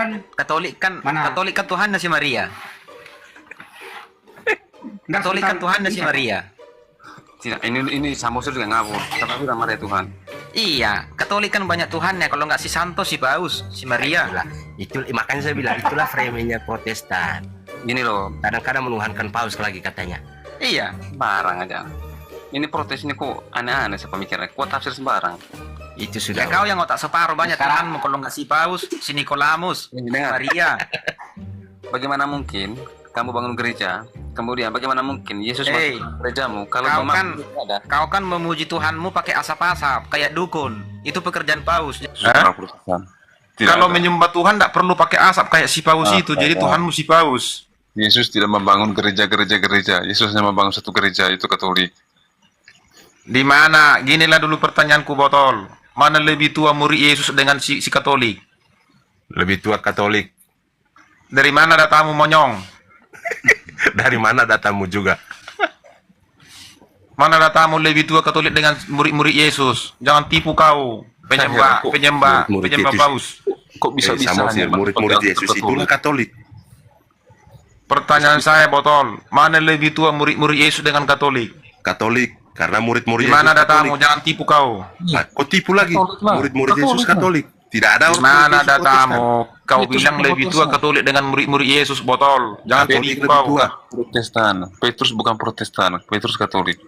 kan mana? Katolik kan Tuhannya si Maria. Enggak, Katolik kan Tuhannya si Maria. Tidak, ini Samosir juga ngawur. Karena sudah Maria Tuhan. Iya, Katolik kan banyak Tuhannya. Kalau nggak si Santo, si Paus, si Maria. Itulah, itu makanya saya bilang itulah framingnya Protestan. Gini loh, Kadang-kadang menuhankan Paus lagi katanya. Iya. barang aja. Ini protes ini kok aneh-aneh sih pemikirannya. Kok tafsir sembarang. Itu Ya sudah. kau yang otak separuh banyak Tuhanmu. Kalau nggak si Paus, si Nikolaus, Ini dengar. Maria. Bagaimana mungkin kamu bangun gereja, kemudian bagaimana mungkin Yesus Hey, masuk ke gerejamu kalau kau memang kan itu ada kau kan memuji Tuhanmu pakai asap-asap kayak dukun. Itu pekerjaan Paus. orang Protestan. Tidak Kalau ada. menyembah Tuhan tidak perlu pakai asap kayak si Paus itu. Jadi Tuhanmu si Paus. Yesus tidak membangun gereja-gereja. Yesus hanya membangun satu gereja, itu Katolik. Di mana? Ginilah dulu pertanyaanku, botol. Mana lebih tua murid Yesus dengan si Katolik? Lebih tua Katolik. Dari mana datamu, monyong? Dari mana datamu juga? Mana datamu lebih tua Katolik dengan murid-murid Yesus? Jangan tipu kau, penyembah Murid penyembah Yesus. Paus. Kok bisa-bisa Samosir, hanya murid-murid pakai Yesus Katolik? itulah Katolik. Pertanyaan saya, botol. Mana lebih tua murid-murid Yesus dengan Katolik? Katolik, karena murid-murid Di mana Yesus datamu? Katolik. Jangan tipu kau. Ah, kok tipu lagi? Katolik lah. Murid-murid Yesus Katolik lah. Katolik. Tidak ada Di orang mana Yesus Protestan. datamu? Kau Itu bilang semua lebih tua Protestan. Katolik dengan murid-murid Yesus, botol. Jangan Katolik tipu lebih kau. tua. Protestan. Petrus bukan Protestan, Petrus Katolik.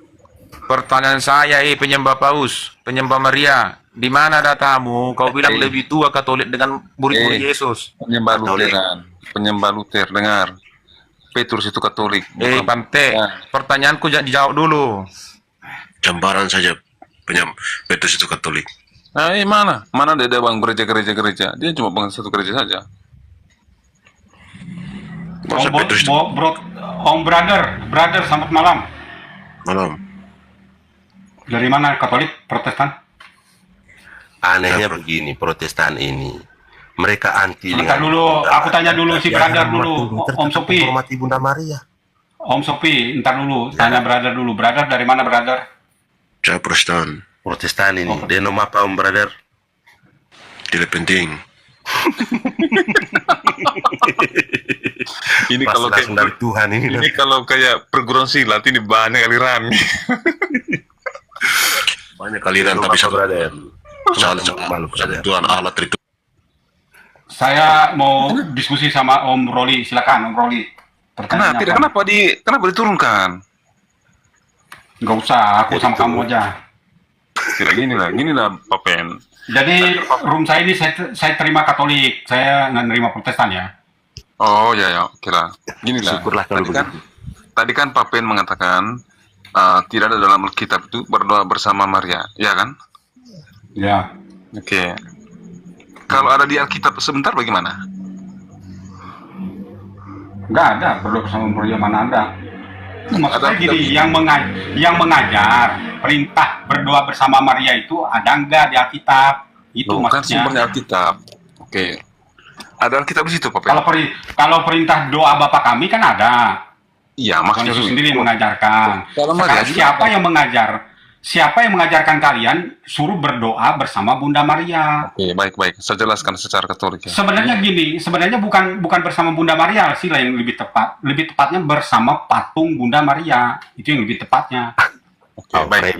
Pertanyaan saya, penyembah Paus, penyembah Maria, di mana datamu? Kau bilang lebih tua Katolik dengan murid-murid Yesus. Penyembah Katolik. Lutheran, penyembah Luther, dengar. Petrus itu Katolik. bukan Pante, Protestan. pertanyaanku jangan dijawab dulu. Gambaran saja Petrus itu Katolik. Nah, mana? Mana dia bangun gereja-gereja? Dia cuma bangun satu gereja saja. Masa Petrus itu Om brother, selamat malam. malam. Dari mana, Katolik, Protestan? Anehnya begini, Protestan ini. Mereka anti Sebentar dengan dulu, aku tanya dulu si Ya, brother dulu, Martin Luther Om tetap Sopi. menghormati Bunda Maria. Om Sopi, ntar dulu, tanya brother dulu. Brother, dari mana, brother? Saya Protestan, Protestan ini. Dia nama apa, Om Brother? tidak penting. Ini Pas kalau langsung dari kayak Tuhan ini. ini kalau kayak perguruan silat ini banyak aliran. Banyak Aliran tapi satu Brother. salah Malu, brother. Tuhan Allah itu. Saya mau diskusi sama Om Roli, silakan Om Roli. Kenapa? Pertanyaannya apa? Kenapa diturunkan? Nggak usah, aku sama kamu aja. Tidak gini lah Pak Pen. Jadi room saya ini saya terima Katolik, saya nggak nerima Protestan ya. Oh ya, oke lah. Gini lah. Syukurlah kalau Tadi kan Pak Pen mengatakan tidak ada dalam Alkitab itu berdoa bersama Maria, ya kan? Ya. Oke. Kalau ada di Alkitab sebentar bagaimana? Nggak ada, berdoa bersama Maria mana ada. Maksudnya Ada- gini, yang mengajar perintah berdoa bersama Maria itu ada nggak di Alkitab? Itu Bukan maksudnya. sumbernya Alkitab. Oke. Ada Alkitab di situ, Pak Pen. Kalau perintah doa Bapa kami kan ada. Iya, Tuhan maksudnya Yesus sendiri yang mengajarkan. Kalau Maria Sekarang juga siapa ada. yang mengajar? Siapa yang mengajarkan kalian suruh berdoa bersama Bunda Maria? Oke, baik. Saya jelaskan secara Katolik ya. Sebenarnya gini, sebenarnya bukan bersama Bunda Maria sih lah yang lebih tepat. Lebih tepatnya bersama patung Bunda Maria. Itu yang lebih tepatnya. Oke, baik.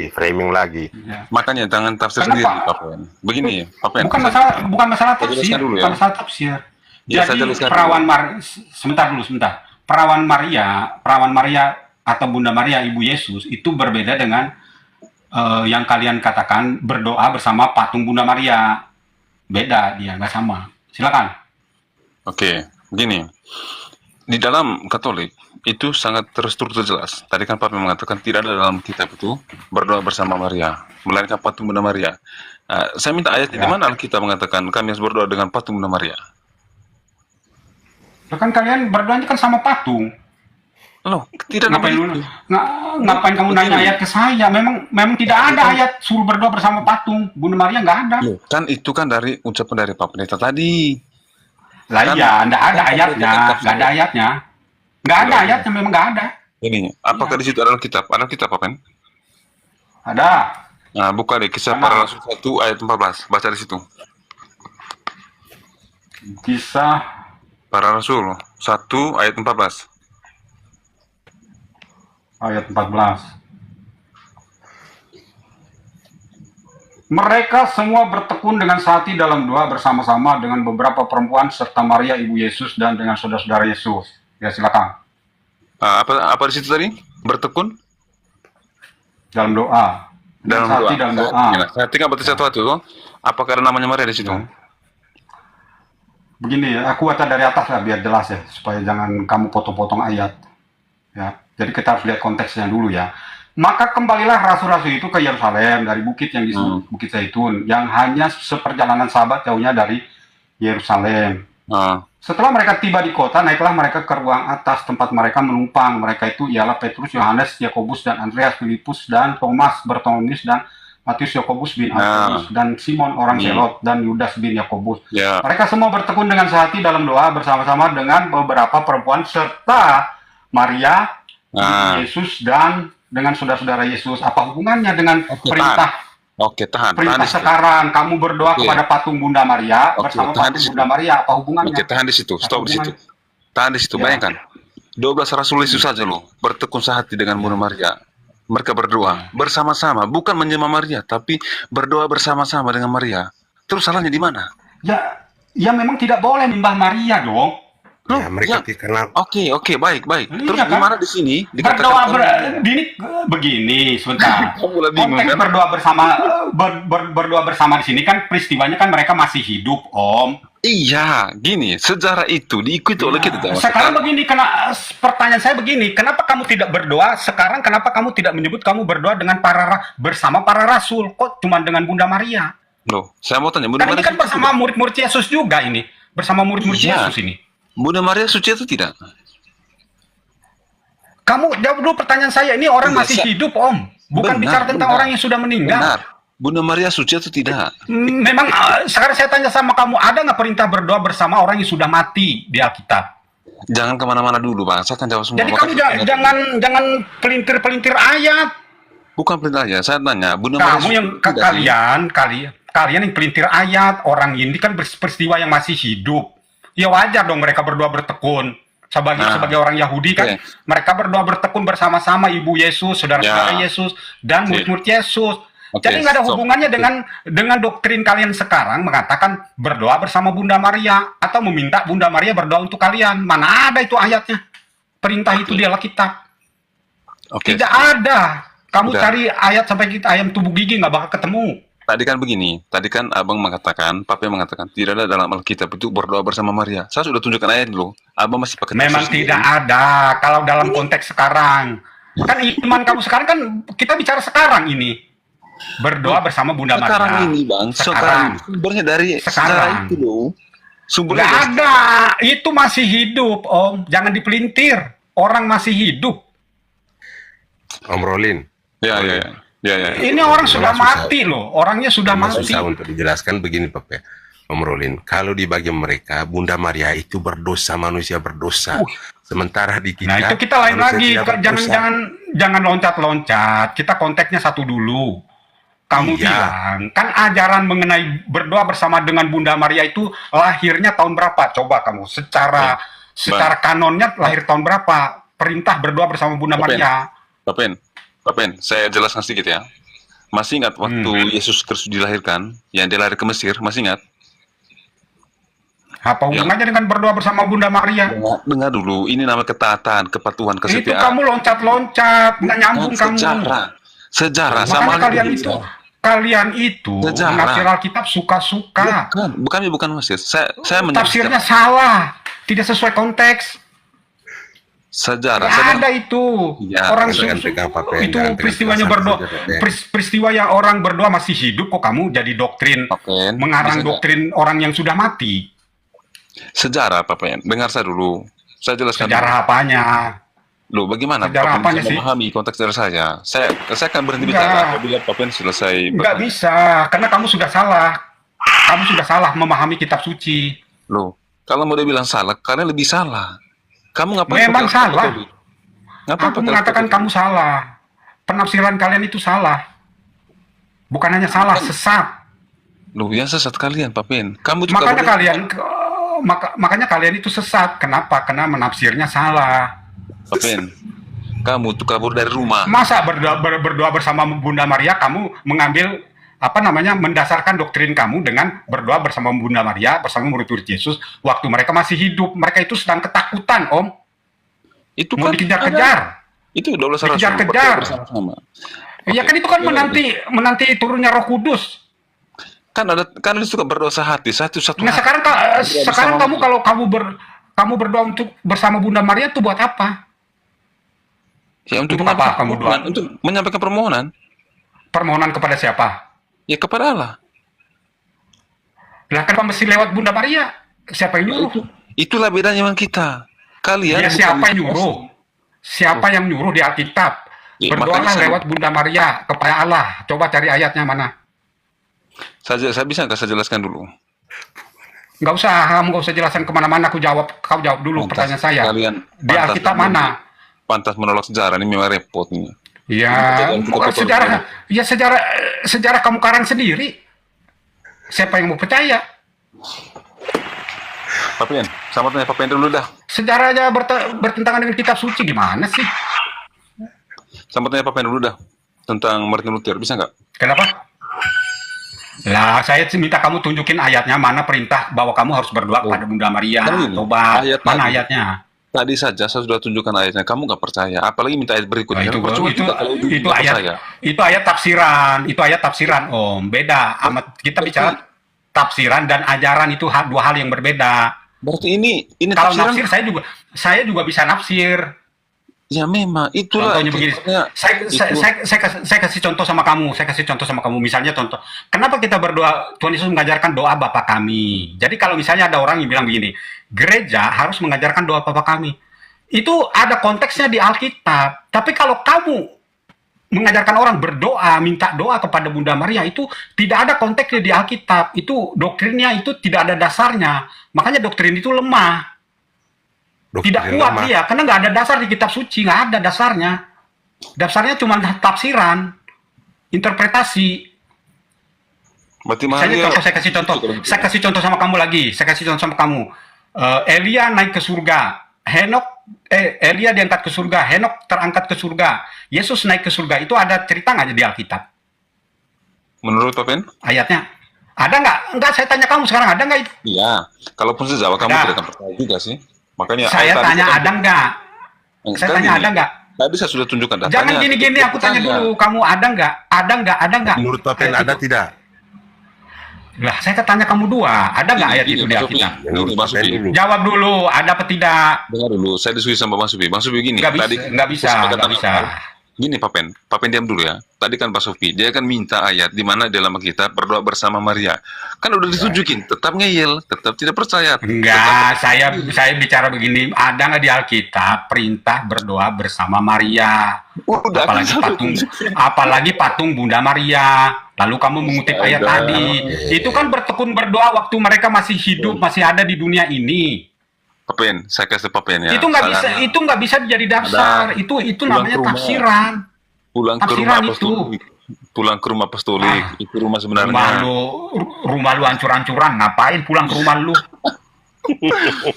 Framing lagi. Ya. Makanya jangan tafsir Kenapa? sendiri, Pak Pen. Begini, Pak Pen. Bukan masalah Saya tafsir, jelaskan dulu ya. bukan masalah tafsir. Ya, saya Jadi jelaskan perawan sebentar. Perawan Maria atau Bunda Maria Ibu Yesus itu berbeda dengan yang kalian katakan berdoa bersama patung Bunda Maria. Beda dia, nggak sama. Silakan. Oke, begini. Di dalam Katolik itu sangat terstruktur jelas. Tadi kan Pak mengatakan tidak ada dalam kitab itu berdoa bersama Maria, melainkan patung Bunda Maria. Saya minta ayat di mana Alkitab mengatakan kami harus berdoa dengan patung Bunda Maria. Kan kalian berdoanya kan sama patung. Loh, tidak Ngapain begitu. ngapain kamu nanya ayat ke saya? Memang tidak ada ayat suruh berdoa bersama patung Bunda Maria, nggak ada. Loh, kan itu kan dari ucapan dari Pak Pendeta tadi. Lah Kan- iya, nggak ada ayatnya, kan- nggak ada ayatnya. Nggak ada ayatnya, memang nggak ada. Ini, apakah di situ ada kitab? Ada kitab Pak Pen? Ada. Nah, buka deh kisah Mana? para rasul 1 ayat 14. Baca di situ. Kisah Para Rasul 1 ayat 14. ayat 14. Mereka semua bertekun dengan sehati dalam doa bersama-sama dengan beberapa perempuan serta Maria ibu Yesus dan dengan saudara-saudara Yesus. Ya silakan. Apa di situ tadi? Bertekun Dalam doa. dalam Sehati doa. dalam doa. Saya tinggal berarti satu tuh. Apakah ada namanya Maria di situ? Begini ya, aku baca dari atas lah biar jelas ya, supaya jangan kamu potong-potong ayat. Ya, jadi kita harus lihat konteksnya dulu ya. Maka kembalilah rasul-rasul itu ke Yerusalem dari bukit yang disebut Bukit Zaitun, yang hanya seperjalanan sahabat jauhnya dari Yerusalem. Ah, Setelah mereka tiba di kota, naiklah mereka ke ruang atas tempat mereka menumpang. Mereka itu ialah Petrus, Yohanes, Yakobus dan Andreas, Filipus dan Thomas, Bartolomeus dan Matius, Yakobus bin Alfeus dan Simon orang Zelot dan Yudas bin Yakobus. ya. Mereka semua bertekun dengan sehati dalam doa bersama-sama dengan beberapa perempuan serta Maria, ibu Yesus dan dengan saudara-saudara Yesus. Apa hubungannya dengan perintah Tahan perintah di situ. sekarang? Kamu berdoa Oke. kepada patung Bunda Maria Oke, bersama tahan patung di situ. Bunda Maria. Apa hubungannya? Oke, tahan di situ. Stop di situ. Tahan di situ. Ya. Bayangkan. 12 rasul Yesus saja loh bertekun sehati dengan Bunda Maria. Mereka berdoa bersama-sama, bukan menyembah Maria, tapi berdoa bersama-sama dengan Maria. Terus salahnya di mana? Ya memang tidak boleh menyembah Maria dong. Ya, mereka karena Oke, baik. Terus Iya, kan? gimana di sini? Berdoa begini sebentar. Kamu mulai bingung, Konteks kan? berdoa bersama di sini kan peristiwanya kan mereka masih hidup, Om. Iya, gini, sejarah itu diikuti oleh kita. Sekarang begini, pertanyaan saya begini, kenapa kamu tidak berdoa sekarang? Kenapa kamu tidak menyebut kamu berdoa dengan bersama para rasul? Kok cuma dengan Bunda Maria? Loh, saya mau tanya, Bunda Kan ini Maria kan bersama murid-murid Yesus juga ini, bersama murid-murid Iya. Yesus ini. Bunda Maria suci atau tidak? Kamu jawab dulu pertanyaan saya. Ini orang Iya, masih hidup, Om. Bukan bicara tentang orang yang sudah meninggal. Benar. Bunda Maria suci atau tidak? Memang sekarang saya tanya sama kamu, ada nggak perintah berdoa bersama orang yang sudah mati di Alkitab? Jangan kemana-mana dulu, Bang. Saya akan jawab semua. Jadi kamu jangan pelintir-pelintir ayat. Bukan perintah ya, saya tanya. Bunda Maria Kamu suci yang atau tidak sih? kalian yang pelintir ayat. Orang ini kan peristiwa yang masih hidup. Ya wajar dong mereka berdoa bertekun. Sebagai orang Yahudi kan, mereka berdoa bertekun bersama-sama ibu Yesus, saudara-saudara Yesus, dan murid-murid Yesus. Jadi nggak ada hubungannya dengan doktrin kalian sekarang mengatakan berdoa bersama Bunda Maria atau meminta Bunda Maria berdoa untuk kalian. Mana ada itu ayatnya? Perintah itu di Alkitab. Tidak ada. Kamu cari ayat sampai ayam tubuh gigi nggak bakal ketemu. Tadi kan begini, tadi kan Abang mengatakan, Papa mengatakan tidak ada dalam Alkitab itu berdoa bersama Maria. Saya sudah tunjukkan ayat dulu. Abang masih pakai Memang tafsir tidak sendiri. ada kalau dalam konteks sekarang. Kan iman kamu sekarang kan kita bicara sekarang ini. Berdoa bersama Bunda Maria. Sekarang ini, Bang. Sekarang sumbernya dari sejarah itu loh. Sumbernya Nggak dari- ada. Itu masih hidup, Om. Jangan dipelintir. Orang masih hidup. Om Rolin. Ya. Ini orang sudah mati loh. Orangnya sudah mati. Susah untuk dijelaskan begini, Pak. Om Rolin, kalau di bagi mereka Bunda Maria itu berdosa, manusia berdosa. Sementara di kita, Nah itu kita lain manusia lagi. tidak berdosa. Jangan loncat-loncat. Kita konteksnya satu dulu. Kamu Iya. bilang kan ajaran mengenai berdoa bersama dengan Bunda Maria itu lahirnya tahun berapa? Coba kamu secara kanonnya lahir tahun berapa? Perintah berdoa bersama Bunda Maria. Papen, saya jelaskan sedikit ya. Masih ingat waktu Yesus Kristus dilahirkan, yang dia lahir ke Mesir, masih ingat? Apa hubungannya dengan berdoa bersama Bunda Maria? Dengar dulu, ini nama ketaatan, kepatuhan, Itu kesetiaan. kamu loncat-loncat, nggak nyambung kamu. Sejarah sama Makanya halnya kalian kita. itu Sejarah. menafsir Alkitab suka-suka. Bukan Mesir. Saya Tafsirnya salah, tidak sesuai konteks. sejarah. Nggak ada itu. Ya, Orang jangan pegang papen, itu jangan pegang peristiwanya perasaan berdoa. saja, Papen. Peristiwa yang orang berdoa masih hidup kok kamu jadi doktrin Papen, mengarang bisa doktrin orang yang sudah mati. Sejarah, Papen. Dengar saya dulu. Saya jelaskan. Sejarah apanya? Loh, bagaimana Sejarah Papen apanya bisa sih? memahami konteks dari saya? Saya akan berhenti Enggak. bicara apabila Papen selesai. Nggak bisa, karena kamu sudah salah. Kamu sudah salah memahami kitab suci. Loh, kalau mau dibilang salah, kalian lebih salah. Kamu ngapain? Memang pakai salah. Katolik? Ngapain Aku pakai mengatakan Katolik? kamu salah. Penafsiran kalian itu salah. Bukan hanya salah, sesat. Loh, yang sesat kalian, Papen. Kamu juga Makanya boleh- kalian makanya kalian itu sesat. Kenapa? Karena menafsirnya salah. Papen, kamu tuh kabur dari rumah. Masa berdoa bersama Bunda Maria kamu mengambil mendasarkan doktrin kamu dengan berdoa bersama Bunda Maria bersama murid-murid Yesus waktu mereka masih hidup. Mereka itu sedang ketakutan, Om. Itu Mau kan dikejar-kejar. itu 12 rasul Dikejar-kejar. bersama-sama. Iya kan itu kan menanti turunnya Roh Kudus. Kan ada suka berdoa sehati, satu Nah hati. sekarang kamu kalau kamu berdoa untuk bersama Bunda Maria itu buat apa? Ya untuk Untuk apa menyampaikan kamu doa? permohonan, untuk menyampaikan permohonan Permohonan kepada siapa? ya kepada Allah. Lah kenapa mesti lewat Bunda Maria? Siapa yang nyuruh? Itulah bedanya dengan kita. Kalian Ya bukan siapa yang Yesus. nyuruh? Siapa yang nyuruh di Alkitab? Ya, Berdoalah makanya lewat Bunda Maria kepada Allah. Coba cari ayatnya mana? Saya bisa nggak saya jelaskan dulu? Nggak usah, kamu nggak usah jelasin kemana-mana. Kau jawab dulu pertanyaan saya. Kalian Di Alkitab mana? pantas menolak sejarah, ini memang repot nih. Ya, Jangan kita sejarah. Ya sejarah kamu karang sendiri. Siapa yang mau percaya? Papen, sama tanya Papen dulu dah. Sejarah aja bertentangan dengan kitab suci gimana sih? Sama tanya Papen dulu dah tentang Martin Luther, bisa nggak? Kenapa? Lah, saya minta kamu tunjukin ayatnya mana perintah bahwa kamu harus berdoa kepada Bunda Maria. Kan ini, Coba, ayat mana tadi. ayatnya? Tadi saja saya sudah tunjukkan ayatnya, kamu nggak percaya, apalagi minta ayat Nah, berikutnya. itu Percuma juga kalau nggak percaya. itu ayat tafsiran, Om. Beda. Amat kita bicara tafsiran dan ajaran itu dua hal yang berbeda. Berarti ini Kalau tafsiran. nafsir saya juga bisa nafsir. Ya memang, itulah. Contohnya begini, saya kasih contoh sama kamu. Misalnya contoh, kenapa kita berdoa? Tuhan Yesus mengajarkan doa Bapa kami. Jadi kalau misalnya ada orang yang bilang begini, gereja harus mengajarkan doa Bapa kami. Itu ada konteksnya di Alkitab. Tapi kalau kamu mengajarkan orang berdoa, minta doa kepada Bunda Maria, itu tidak ada konteksnya di Alkitab. Itu doktrinnya itu tidak ada dasarnya. Makanya doktrin itu lemah. Tidak kuat dia, karena nggak ada dasar di kitab suci, nggak ada dasarnya. Dasarnya cuma tafsiran, interpretasi. Berarti Saya kasih contoh sama kamu lagi. Elia naik ke surga, Elia diangkat ke surga, Henok terangkat ke surga, Yesus naik ke surga. Itu ada cerita nggak di Alkitab? Menurut Papen? Ayatnya ada nggak? Enggak, saya tanya kamu sekarang, ada nggak itu? Iya. Kalaupun sejauh kamu Ada. tidak akan percaya juga sih. Makanya Saya ayat tanya tadi- ada nggak? Saya Sekarang tanya gini, ada nggak? Tadi saya sudah tunjukkan datanya. Jangan gini-gini, aku tanya dulu. Kamu ada nggak? Ada nggak? Menurut Papen Ayat ada itu. tidak? Lah, saya tanya kamu dua. Ada nggak ayat itu di Alkitab? Menurut Mas Papen Supi, dulu. Jawab dulu, ada apa tidak? dengar dulu. Saya diskusi sama Bang Supi. Bang Supi gini. Nggak bisa. Gini Papen diam dulu ya. Tadi kan Pak Sufi, dia kan minta ayat di mana dalam kita berdoa bersama Maria. Kan udah ditunjukin, tetap ngeyel, tetap tidak percaya. Enggak, saya bicara begini, ada nggak di Alkitab perintah berdoa bersama Maria? Udah kan Apalagi patung Bunda Maria. Lalu kamu mengutip ayat tadi. Itu kan bertekun berdoa waktu mereka masih hidup, masih ada di dunia ini. Papen, saya kasih Papen ya. Itu nggak bisa jadi dasar. Itu pulang namanya ke rumah. tafsiran. Pulang ke Tafsiran rumah itu. apostolik. Pulang ke rumah apostolik, itu rumah sebenarnya. Rumah lu hancur-hancuran, ngapain pulang ke rumah lu?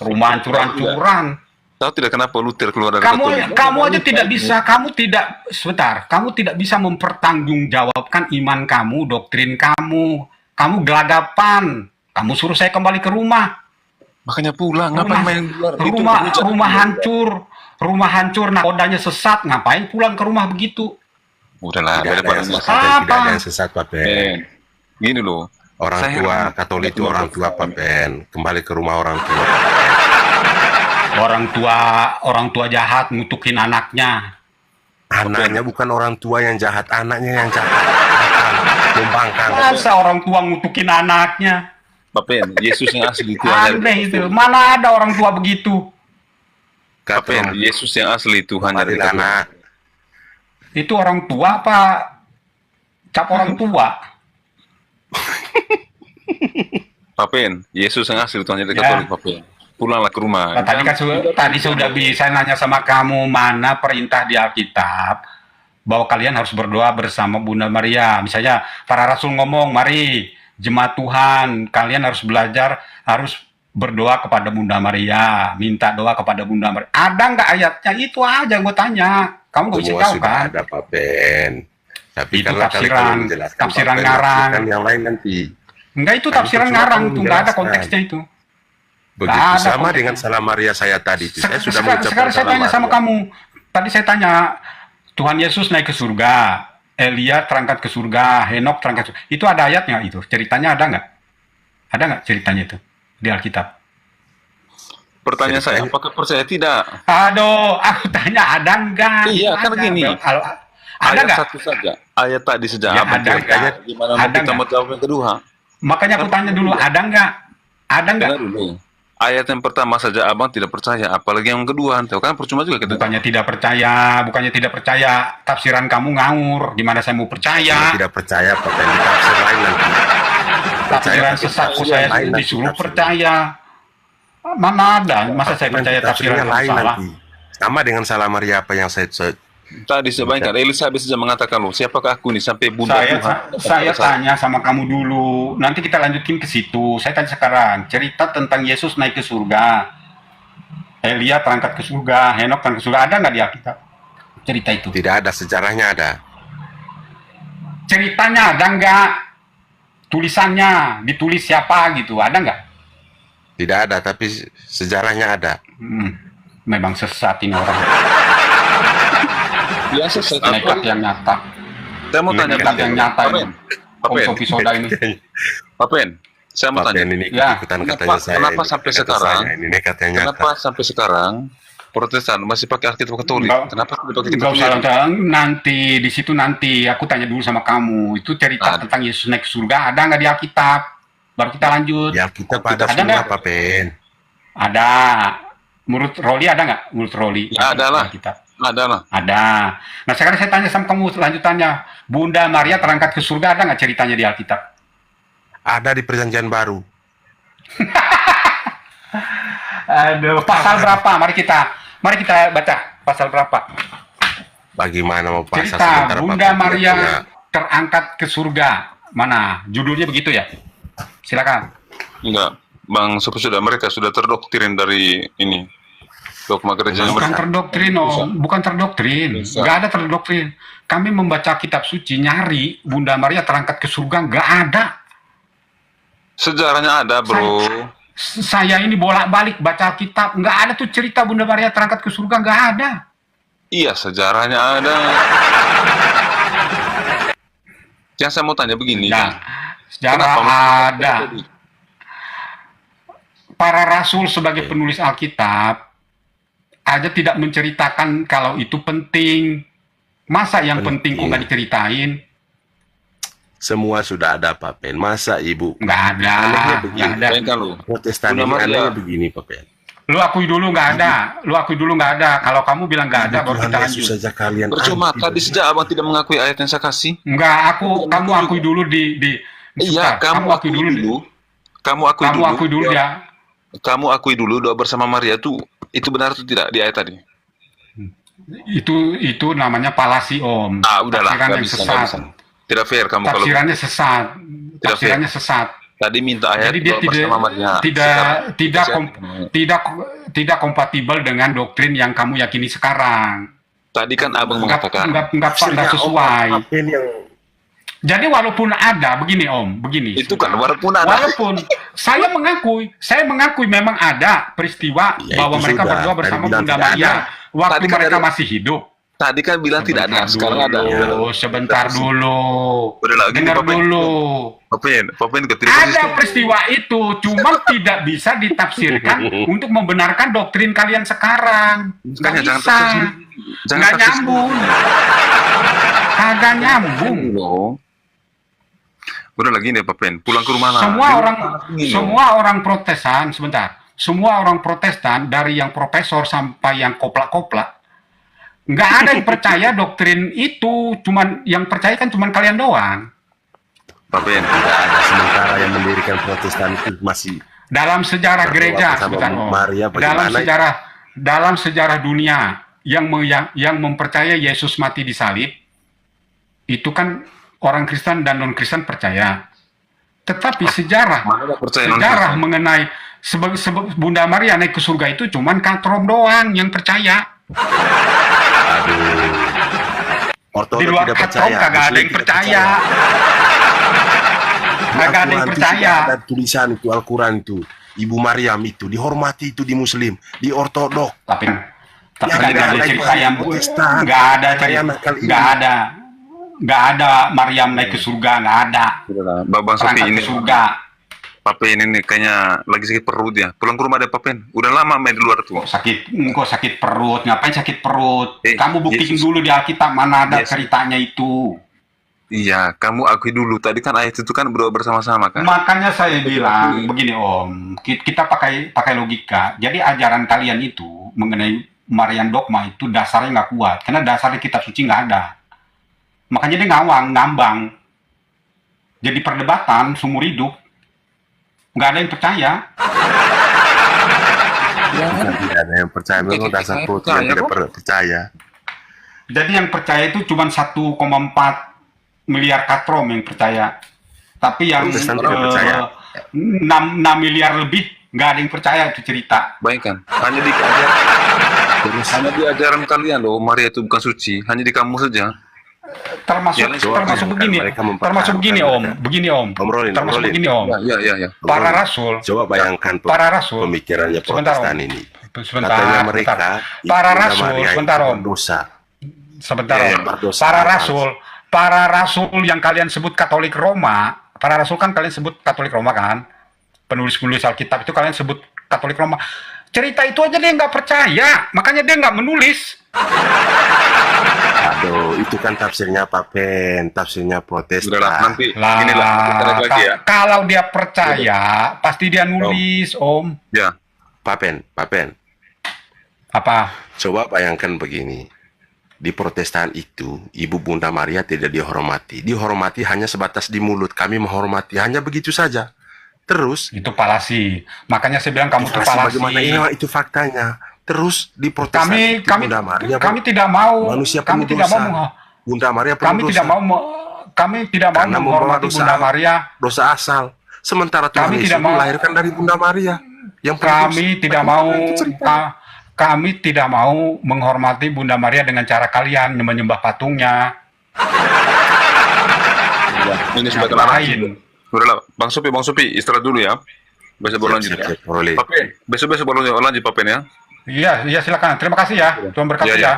Rumah hancur-hancuran. Tahu tidak kenapa Luther keluar dari Katolik? Kamu aja tidak bisa, kamu tidak bisa mempertanggungjawabkan iman kamu, doktrin kamu. Kamu gelagapan. Kamu suruh saya kembali ke rumah. Makanya pulang, ngapain main di luar? Rumah hancur, nakodanya sesat, ngapain pulang ke rumah begitu? Tidak Udahlah, ada daripada yang masalah. sesat dan tidak Apa? ada yang sesat Papen. Gini loh. Orang saya tua heran. Katolik itu orang tua Papen. Kembali ke rumah orang tua. Orang tua jahat ngutukin anaknya. Anaknya bukan orang tua yang jahat, anaknya yang jahat. Membangkang. Masa orang tua ngutukin anaknya? Papen, Yesus yang asli itu Aneh itu. Mana ada orang tua begitu? Papen, Yesus yang asli Tuhan dari Katolik anak. Itu orang tua apa cap orang tua? Papen, Yesus yang asli Tuhan dari Ya. Katolik. Papen, pulanglah ke rumah. Nah, tadi sudah bisa nanya sama kamu mana perintah di Alkitab bahwa kalian harus berdoa bersama Bunda Maria. Misalnya para rasul ngomong, mari jemaat Tuhan, kalian harus belajar, harus berdoa kepada Bunda Maria, minta doa kepada Bunda Maria. Ada nggak ayatnya? Itu aja gue tanya. Kamu nggak bisa Semua jawab sudah kan? ada Pak Ben. Tapi Itu karena kali tafsiran- kamu menjelaskan tafsiran Pak Ben, ngarang. maksudkan yang lain nanti. Enggak, itu Kan tafsiran itu cuma ngarang, kamu itu nggak ada menjelaskan. konteksnya itu. Begitu ada sama konteksnya. dengan salam Maria saya tadi itu. Saya sudah mengucapkan Sekarang saya salam tanya sama Maria. kamu. Tadi saya tanya, Tuhan Yesus naik ke surga, Elia terangkat ke surga, Henok terangkat ke surga. Itu ada ayatnya itu? Ceritanya ada nggak? Ada nggak ceritanya itu di Alkitab? Pertanyaan saya, apakah percaya tidak? Aduh, aku tanya ada nggak? Iya, kan Ada. gini. Ada Ayat nggak? satu saja. Ayat tadi saja. Ya, Abang ada ceritanya nggak? gimana Ada mau kita nggak? mau jawab yang kedua? Makanya aku tanya dulu, ada nggak? Ada nggak? Dengar dulu. Ayat yang pertama saja abang tidak percaya, apalagi yang kedua, tahu kan percuma juga kita. Bukannya tidak percaya. Tafsiran kamu ngawur. Gimana saya mau Saya percaya? tidak percaya Pak Ben, di tafsir lain nanti. Tafsiran tapi sesatku tafsir saya lain nanti disuruh tafsir. percaya. Mana ada? Masa saya percaya tafsiran Tafsirnya lain kamu salah? nanti. Sama dengan salam Maria apa yang saya Tadi sebanyak Elizabeth saja mengatakan loh, siapakah aku ini sampai bunda Saya Tuhan. saya tanya sama kamu dulu. Nanti kita lanjutin ke situ. Saya tanya sekarang. Cerita tentang Yesus naik ke surga. Elia terangkat ke surga. Henok terangkat ke surga. Ada nggak di Alkitab? Cerita itu. tidak ada, sejarahnya ada. Ceritanya ada nggak? Tulisannya ditulis siapa gitu? Ada nggak? Tidak ada, tapi sejarahnya ada. Memang sesat ini orang. Biasa saya Nekat yang nyata. Saya mau tanya Nekat yang nyata ini. Om Papen, Sofi Soda ini. Papen, saya mau Pak Ben tanya. ini Ya. ikutan Kenapa- katanya saya. kenapa ini sampai kata sekarang? saya, ini nekatnya nyata. Kenapa sampai sekarang Protestan masih pakai Alkitab Katolik? Enggak. Kenapa tidak pakai Enggak Kitab usah, Sendiri? nanti di situ nanti aku tanya dulu sama kamu. Itu cerita Ada. tentang Yesus naik ke surga ada nggak di Alkitab? Baru kita lanjut. Ya kita pada Ada semua nggak? Pak Ben. Ada. Menurut Roli ada nggak? Menurut Roli? Ya, ada lah. Kita. Ada lah. Ada. Nah sekarang saya tanya sama kamu lanjutannya. Bunda Maria terangkat ke surga ada nggak ceritanya di Alkitab? Ada di Perjanjian Baru. Aduh. Pasal berapa? Mari kita baca pasal berapa? Bagaimana mau pasal Cerita sementara Pak Bunda Ben tidak Maria punya. terangkat ke surga. Mana? Judulnya begitu ya? Silakan. Enggak. Bang Sopo sudah mereka sudah terdoktrin dari ini. Dogma gerejanya Bukan mereka. terdoktrin, bukan terdoktrin. Bisa. Nggak ada terdoktrin. Kami membaca kitab suci, nyari Bunda Maria terangkat ke surga, nggak ada. Sejarahnya ada, bro. Saya ini bolak-balik baca kitab, nggak ada tuh cerita Bunda Maria terangkat ke surga, nggak ada. Iya, sejarahnya ada. Yang saya mau tanya begini. Nah, sejarah Kenapa? ada. Para rasul sebagai penulis Alkitab aja tidak menceritakan kalau itu penting. Masa yang penting kok nggak diceritain? Semua sudah ada Pak Ben. Masa Ibu Nggak ada, Anehnya begini. nggak ada. Bayangkan lu. Protestan Bunda ini Maria. anehnya begini Pak Ben. Lu akui dulu nggak ada. Lu akui dulu nggak ada. Kalau kamu bilang nggak ada, baru Tuhan kita Yesus lanjut. saja kalian Percuma, anti, tadi Pak. sejak abang tidak mengakui ayat yang saya kasih. Enggak, kamu akui dulu di Iya, sebentar. kamu akui dulu. Kamu akui Kamu dulu. akui dulu ya. Kamu akui dulu doa bersama Maria itu benar atau tidak di ayat tadi? Itu namanya palasi Om. Ah, udahlah, Tafsiran nggak yang bisa, sesat. nggak bisa. Tidak fair kamu kalau Tafsirannya sesat. Tidak Tafsirannya sesat. tadi minta ayat Jadi dia doa bersama Maria. tidak kompatibel dengan doktrin yang kamu yakini sekarang. Tadi kan abang mengatakan. Enggak Tafsirnya sesuai. Om Pak Ben yang Jadi walaupun ada begini Om, begini. Itu kan walaupun ada. Walaupun saya mengakui memang ada peristiwa Ya, bahwa itu mereka sudah. berdua Tadi bersama bilang Bunda tidak Maria ada. waktu Tadi kan mereka ada. masih hidup. Tadi kan bilang tidak ada, sekarang ada. Sebentar dulu. Udah lah, gini, Dengar Bapak. dulu. Papen ketika Ada peristiwa itu, cuma tidak bisa ditafsirkan untuk membenarkan doktrin kalian sekarang. Nggak Makanya jangan bisa. tafsir sendiri. Jangan Nggak tafsir nyambung. Kagak nyambung. loh. Udah lagi nih Papen, pulang ke rumah lah. Semua orang Protestan, sebentar. Semua orang Protestan dari yang profesor sampai yang koplak-koplak nggak ada yang percaya doktrin itu, cuman yang percaya kan cuman kalian doang. Papen, tidak ada, sementara yang mendirikan Protestan itu masih Dalam sejarah Berdoa gereja, bersama sebentar, Om. Maria, bagaimana? dalam sejarah dunia yang mempercaya Yesus mati di salib, itu kan orang Kristen dan non Kristen percaya. Tetapi sejarah mana nggak percaya sejarah non-Kristen? Bunda Maria naik ke surga itu cuman katrom doang yang percaya. Di Ortodok luar tidak katrom percaya. kagak ada Muslim yang tidak percaya. Kagak ada yang Al-Quran itu percaya. sudah ada tulisan itu Al-Quran itu. Ibu Maryam itu dihormati itu di Muslim, di Ortodok. Tapi Ya, kan nggak ada ada cerita yang Protestan. nggak ada cerita, Kayak nakal ini. nggak ada Maryam naik ke surga, nggak ada. Sudahlah, Bang Sofi Berangkat ini ke surga. Papen ini kayaknya lagi sakit perut ya. Pulang ke rumah ada Papen. Udah lama main di luar tuh. Kok sakit perut? Ngapain sakit perut? Kamu buktiin Yesus. dulu di Alkitab mana ada Yesus. ceritanya itu. Iya, kamu akui dulu. Tadi kan ayat itu kan berdoa bersama-sama kan. Makanya saya bilang begini Om, kita pakai logika. Jadi ajaran kalian itu mengenai Marian dogma itu dasarnya nggak kuat, karena dasarnya kitab suci nggak ada. Makanya dia ngambang. Jadi perdebatan seumur hidup, nggak ada yang percaya. Bukan tidak ada yang percaya, memang dasar putih yang tidak percaya. Jadi yang percaya itu cuma 1,4 miliar katrom yang percaya. Tapi yang Protestan tidak percaya. 6 miliar lebih nggak ada yang percaya itu cerita. Bayangkan, hanya di ajaran kalian loh, Maria itu bukan suci. Hanya di kamu saja. Termasuk Ya, termasuk coba begini, mereka mempertahankan termasuk begini Om, mereka. begini Om. Om Rolin, Termasuk Om Rolin. begini Om. Ya. Para rasul, Coba bayangkan para rasul. pemikirannya Sebentar, Protestan Om. ini. Sebentar, Katanya mereka sebentar. Ibu Para Bunda rasul, Maria itu sebentar Om. berdosa. Sebentar Ya, Om. berdosa. Para rasul yang kalian sebut Katolik Roma, para rasul kan kalian sebut Katolik Roma kan? Penulis-penulis Alkitab itu kalian sebut Katolik Roma. Cerita itu aja dia nggak percaya, makanya dia nggak menulis. Aduh, itu kan tafsirnya Papen, tafsirnya Protestan. Sudahlah, nanti Lah, inilah kita lihat lagi ya. kalau dia percaya, pasti dia nulis, Om. Ya, Papen. Apa? Coba bayangkan begini. Di Protestan itu, Ibu Bunda Maria tidak dihormati. Dihormati hanya sebatas di mulut. Kami menghormati hanya begitu saja. Terus, Itu palasi. Makanya saya bilang kamu tuh bagaimana palasi. ini itu faktanya. Terus di Protestan itu Bunda Maria kami tidak mau, manusia kami penuh tidak dosa. mau, Bunda Maria penuh kami dosa. tidak mau, kami tidak mau Karena membawa menghormati dosa. Bunda Maria. Dosa asal. Sementara Tuhan Kami Yesus tidak mau. dilahirkan dari Bunda Maria. Yang penuh Kami dosa. tidak mau, kami tidak mau menghormati Bunda Maria dengan cara kalian menyembah patungnya. ini sudah kena Ngapain? Udahlah, Bang Sopi, istirahat dulu ya. Besok baru lanjut ya. Siap, Rolin. Papen, besok baru lanjut Papen ya. Iya, silakan. Terima kasih ya. Tuhan berkati Iya, ya.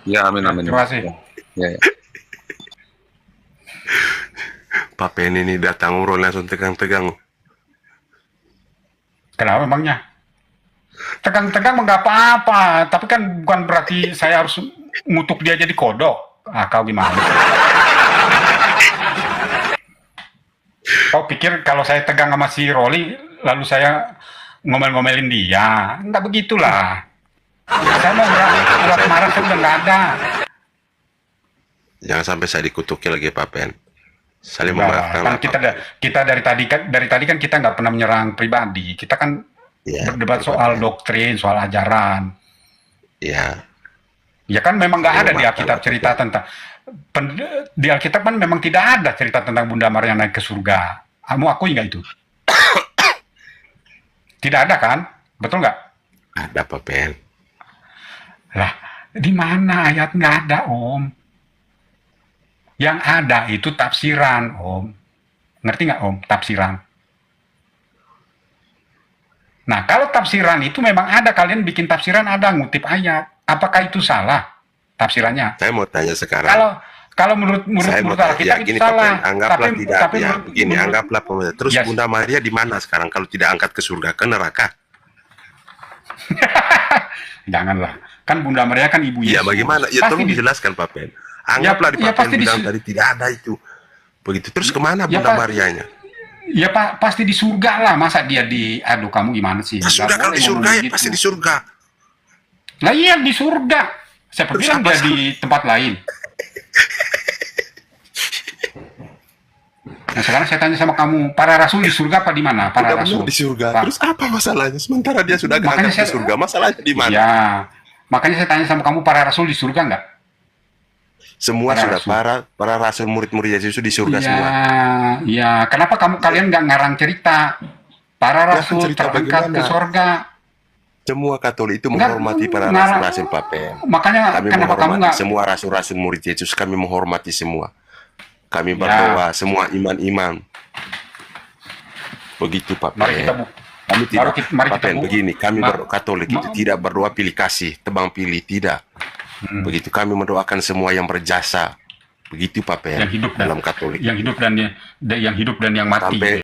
Ya, amin. Terima kasih. Ya. Papen ini datang Rolin langsung tegang-tegang. Kenapa emangnya? Tegang-tegang nggak apa-apa, tapi kan bukan berarti saya harus ngutuk dia jadi kodok. Ah, kau gimana? Kau pikir kalau saya tegang sama si Rolly, lalu saya ngomel-ngomelin dia? Nggak begitulah. Saya mau urat marah saya udah nggak ada. Jangan sampai saya dikutuki lagi Papen. Saling Nggak, memaafkan. kan kita dari tadi kan kita nggak pernah menyerang pribadi. Kita kan Ya, berdebat soal doktrin, soal ajaran. ya. Ya kan memang nggak ada di Maafkan Alkitab aku. cerita tentang di Alkitab kan memang tidak ada cerita tentang Bunda Maria naik ke surga. Kamu akui nggak itu? Tidak ada kan? Betul nggak? Ada Papen. Lah, di mana ayat nggak ada Om? Yang ada itu tafsiran Om. Ngerti nggak Om? Tafsiran. Nah, kalau tafsiran itu memang ada, kalian bikin tafsiran ada ngutip ayat. Apakah itu salah tafsirannya? Saya mau tanya sekarang. Kalau menurut Saya mau Alkitab tanya, itu gini salah. Papen, anggaplah tidak ya, menurut- begini, menurut- anggaplah Papen. Terus Yes. Bunda Maria di mana sekarang kalau tidak angkat ke surga, ke neraka? Janganlah. Kan Bunda Maria kan ibu Yesus. Iya, bagaimana? Ya Pasti tolong di- dijelaskan Papen. Anggaplah di ya, Papen pasti bilang di- tadi tidak ada itu. Begitu. Terus kemana Ya, Bunda Pak. Marianya? Ya Pak, pasti di surga lah. Masa dia di, aduh kamu gimana sih? Ya Nggak sudah kalau boleh di surga ngomong ya gitu. pasti di surga. Lah iya di surga. Siapa Terus bilang apa dia sih? di tempat lain? Nah sekarang saya tanya sama kamu, para rasul di surga apa di mana? Para Tidak rasul benar di surga. Pak. Terus apa masalahnya? Sementara dia sudah Makanya angkat ke saya- surga, masalahnya di mana? Ya, makanya saya tanya sama kamu, para rasul di surga nggak? Semua Para sudah rasul. para rasul murid-murid Yesus itu di surga Iya, semua. iya. Kenapa kalian nggak ngarang cerita? Para Jangan rasul cerita terangkat ke bagaimana. sorga. Semua Katolik itu Enggak, menghormati para enggak. rasul-rasul Papen. Makanya Kami kenapa kamu menghormati nggak? semua rasul-rasul murid Yesus. Kami menghormati semua. Kami Ya. berdoa semua imam-imam. Begitu Pak Mari kita Pen. bu. Kami tidak, mari Pak kita Pen, begini. Kami Katolik itu Ma- tidak berdoa pilih kasih, tebang pilih, tidak. Begitu kami mendoakan semua yang berjasa. Begitu Pak Pen Yang hidup dalam Katolik. yang hidup dan yang mati. Sampai